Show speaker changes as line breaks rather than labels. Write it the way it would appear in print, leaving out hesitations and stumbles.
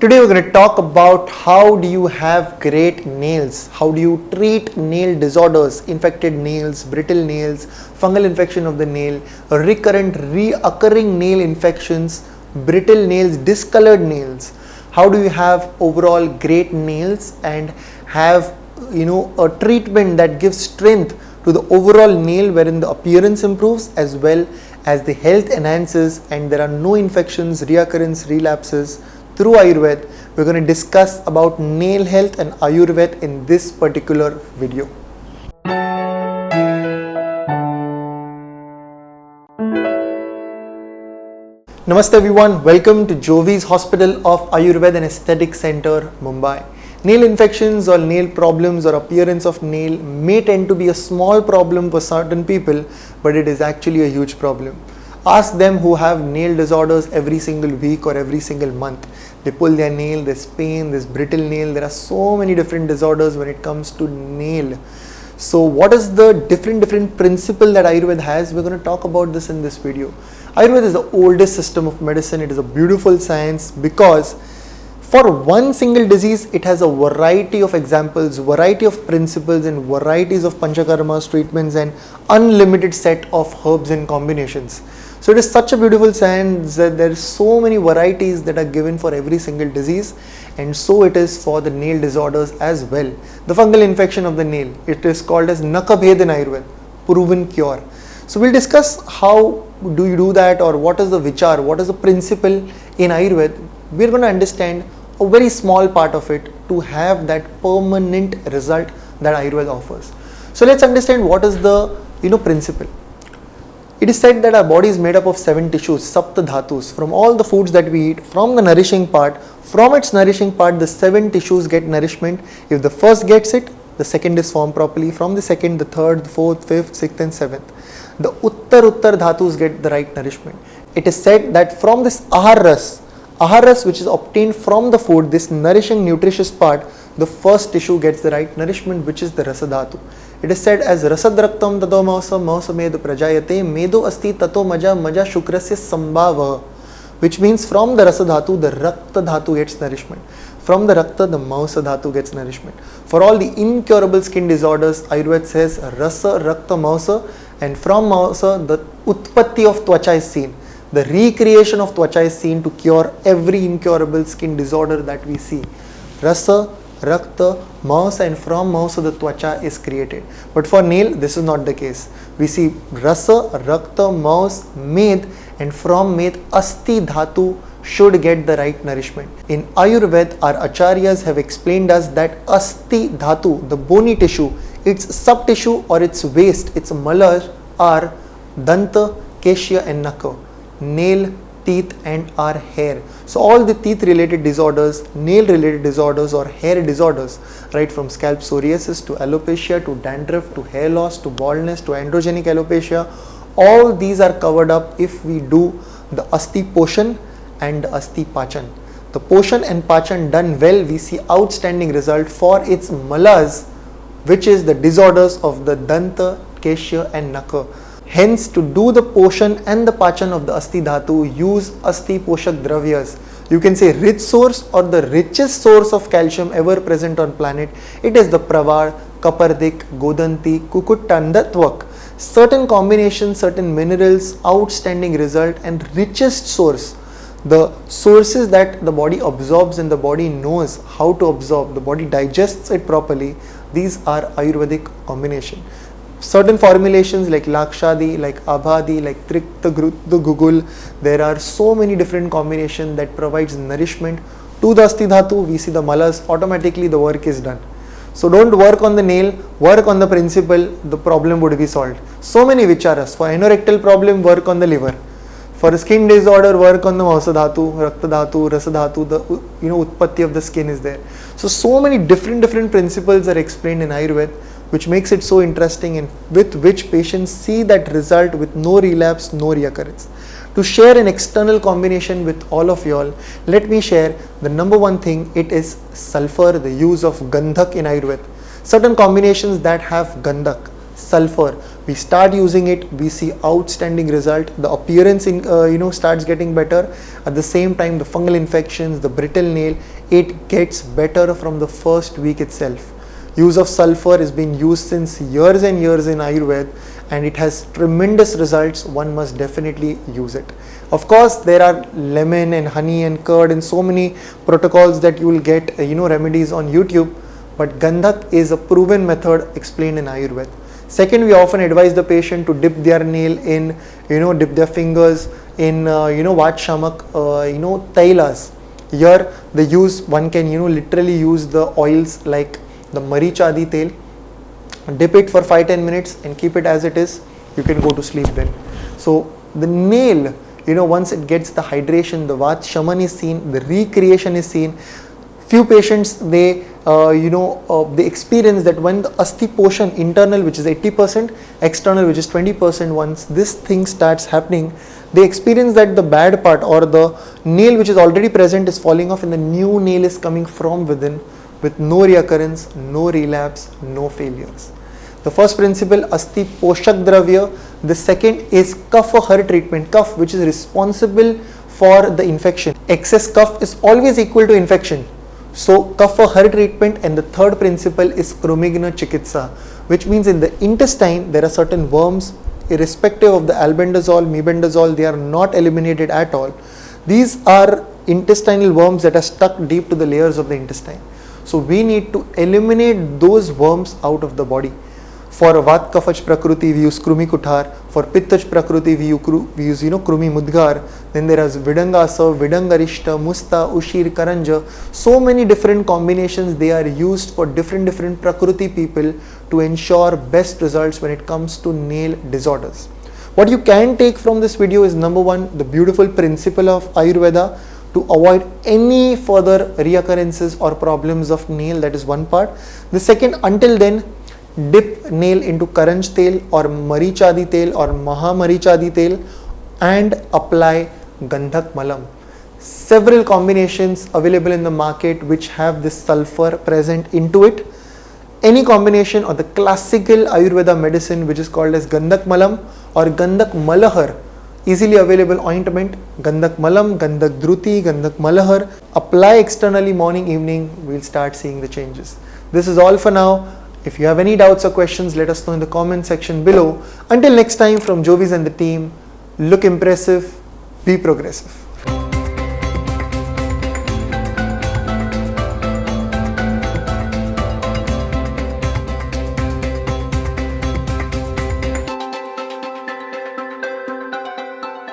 Today we're going to talk about how do you have great nails, how do you treat nail disorders, infected nails, brittle nails, fungal infection of the nail, recurrent, reoccurring nail infections, brittle nails, discolored nails. How do you have overall great nails and have a treatment that gives strength to the overall nail wherein the appearance improves as well as the health enhances and there are no infections, reoccurrence, relapses through Ayurveda. We're going to discuss about nail health and Ayurveda in this particular video. Namaste everyone, welcome to Jyovis Hospital of Ayurveda and Aesthetic Center, Mumbai. Nail infections or nail problems or appearance of nail may tend to be a small problem for certain people, but it is actually a huge problem. Ask them who have nail disorders every single week or every single month. They pull their nail, there's pain, there's brittle nail. There are so many different disorders when it comes to nail. So what is the different principle that Ayurveda has? We're going to talk about this in this video. Ayurveda is the oldest system of medicine. It is a beautiful science because for one single disease, it has a variety of examples, variety of principles and varieties of panchakarmas, treatments and unlimited set of herbs and combinations. So it is such a beautiful science that there are so many varieties that are given for every single disease, and so it is for the nail disorders as well. The fungal infection of the nail, it is called as Nakabhed in Ayurveda, proven cure. So we'll discuss how do you do that or what is the vichar, what is the principle in Ayurveda. We're going to understand a very small part of it to have that permanent result that Ayurveda offers. So let's understand what is the principle. It is said that our body is made up of 7 tissues, sapta dhatus, from all the foods that we eat, from the nourishing part. From its nourishing part, the 7 tissues get nourishment. If the first gets it, the second is formed properly. From the second, the third, the fourth, fifth, sixth and seventh. The uttar dhatus get the right nourishment. It is said that from this aharas which is obtained from the food, this nourishing, nutritious part, the first tissue gets the right nourishment, which is the rasa dhatu. It is said as rasad raktam tato mausa med prajayate medo asti tato maja shukrasya sambhava, which means from the rasa dhatu, the rakta dhatu gets nourishment. From the rakta, the mausa dhatu gets nourishment. For all the incurable skin disorders, Ayurveda says rasa, rakta, mausa, and from mausa, the utpatti of twacha is seen. The recreation of twacha is seen to cure every incurable skin disorder that we see. Rasa, rakta, mausa, and from mausa the twacha is created. But for nail, this is not the case. We see rasa, rakta, maus, med, and from med, asti dhatu should get the right nourishment. In Ayurveda, our acharyas have explained us that asti dhatu, the bony tissue, its sub tissue or its waste, its malar are danta, keshya and naka, nail, teeth and our hair. So all the teeth related disorders, nail related disorders or hair disorders, right from scalp psoriasis to alopecia to dandruff to hair loss to baldness to androgenic alopecia, all these are covered up if we do the asti poshan and the asti pachan. The poshan and pachan done well, we see outstanding result for its malas, which is the disorders of the danta, keshya and naka. Hence, to do the poshan and the pachan of the asti dhatu, use asti poshak dravyas. You can say rich source or the richest source of calcium ever present on planet. It is the pravar, kapardik, godanti, kukuttandatvak. Certain combinations, certain minerals, outstanding result and richest source. The sources that the body absorbs and the body knows how to absorb, the body digests it properly. These are Ayurvedic combination. Certain formulations like Lakshadi, like Abhadi, like Trikta Gugul, there are so many different combinations that provides nourishment to the asti dhatu. We see the malas, automatically the work is done. So don't work on the nail, work on the principle, the problem would be solved. So many vicharas. For anorectal problem, work on the liver. For a skin disorder, work on the mausa dhatu, rakta dhatu, rasa dhatu, the utpatti of the skin is there. So many different principles are explained in Ayurveda, which makes it so interesting and with which patients see that result with no relapse, no reoccurrence. To share an external combination with all of y'all, let me share the number one thing. It is sulfur, the use of gandhak in Ayurveda. Certain combinations that have gandhak, sulfur, We start using it, we see outstanding result. The appearance starts getting better. At the same time, the fungal infections, the brittle nail, it gets better from the first week itself. Use of sulfur is being used since years and years in Ayurveda, and it has tremendous results. One must definitely use it. Of course, there are lemon and honey and curd and so many protocols that you will get remedies on YouTube, but Gandhak is a proven method explained in Ayurveda. Second, we often advise the patient to dip their nail in, dip their fingers in, Vat Shamak, Tailas. Here, one can, literally use the oils like the Marichadi Tel, dip it for 5-10 minutes and keep it as it is. You can go to sleep then. So, the nail, once it gets the hydration, the Vat Shaman is seen, the recreation is seen. Few patients, they experience that when the Asti portion, internal which is 80%, external which is 20%, once this thing starts happening, they experience that the bad part or the nail which is already present is falling off and the new nail is coming from within with no reoccurrence, no relapse, no failures. The first principle, Asti Poshak Dravya. The second is Kapha Har treatment, Kapha which is responsible for the infection. Excess Kapha is always equal to infection. So, Kapha Har treatment. And the third principle is Krumigna Chikitsa, which means in the intestine there are certain worms, irrespective of the albendazole, mebendazole, they are not eliminated at all. These are intestinal worms that are stuck deep to the layers of the intestine. So, we need to eliminate those worms out of the body. For Vat Kafach Prakriti, we use Krumi Kuthar. For Pittach Prakriti, we use Krumi Mudgar. Then there is Vidangasa, Vidangarishta, Musta, Ushir, Karanja. So many different combinations they are used for different Prakriti people to ensure best results when it comes to nail disorders. What you can take from this video is number one, the beautiful principle of Ayurveda to avoid any further reoccurrences or problems of nail. That is one part. The second, until then, dip nail into Karanj Tel or Marichadi Tel or Maha Marichadi Tel and apply Gandhak Malam. Several combinations available in the market which have this sulfur present into it. Any combination or the classical Ayurveda medicine which is called as Gandhak Malam or Gandhak Malahar, easily available ointment, Gandhak Malam, Gandhak Druti, Gandhak Malahar, apply externally morning, evening, we'll start seeing the changes. This is all for now. If you have any doubts or questions, let us know in the comment section below. Until next time, from Jyovis and the team, look impressive, be progressive.